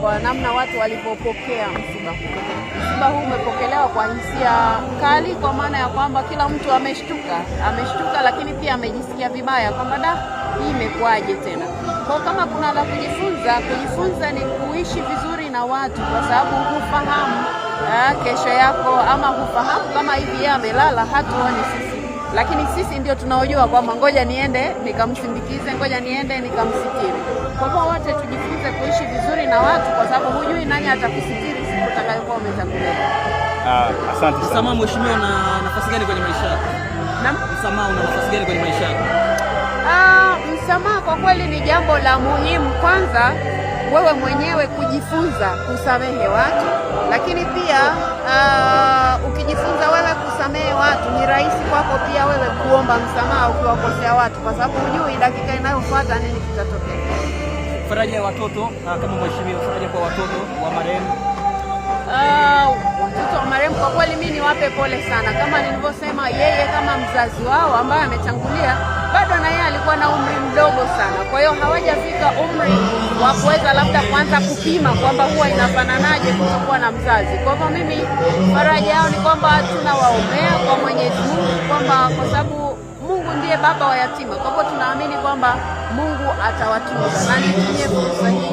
kwa namna watu walipopokea msiba huu. Msiba huu umepokelewa kwa hisia kali, kwa maana ya kwamba kila mtu ameshtuka, lakini pia amejisikia vibaya kwamba hii imekuwaje tena. Kwa kama kuna la kujifunza ni kuishi vizuri na watu, kwa sababu hufahamu kesho yako, ama hufahamu kama hivi yeye amelala hatuoni sisi, lakini sisi ndio tunaojua kwamba ngoja niende nikamsindikize, ngoja niende nikamsitiri. Kwa hivyo wote tujifunze kuishi vizuri na watu, kwa sababu hujui nani atakusitiri siku utakayokuwa umetangulia. Asante sana. Msamaha mheshimiwa, una nafasi gani kwenye maisha yako? Naam? Msamaha una nafasi gani kwenye maisha yako? Msamaha kwa kweli ni jambo la muhimu. Kwanza wewe mwenyewe kujifunza kusamehe watu, lakini pia ukijifunza wewe kusamehe watu, ni rahisi kwako pia wewe kuomba msamaha ukiwakosea watu, kwa sababu hujui dakika inayofuata nini kitatokea. Faraja ya watoto kama mheshimiwa, faraja kwa watoto wa marehemu. Watoto wa marehemu kwa kweli mimi niwape pole sana. Kama nilivyosema, yeye kama mzazi wao ambaye ametangulia, bado na yeye alikuwa na umri mdogo sana, kwa hiyo hawajafika umri wa kuweza labda kuanza kupima kwamba huwa inafananaje kutokuwa na mzazi. Kwa hivyo mimi faraja yao ni kwamba tunawaombea kwa Mwenyezi Mungu, kwamba kwa sababu Mungu ndiye baba wa yatima, kwa hivyo tunaamini kwamba Mungu atawatunza, na nitumie fursa hii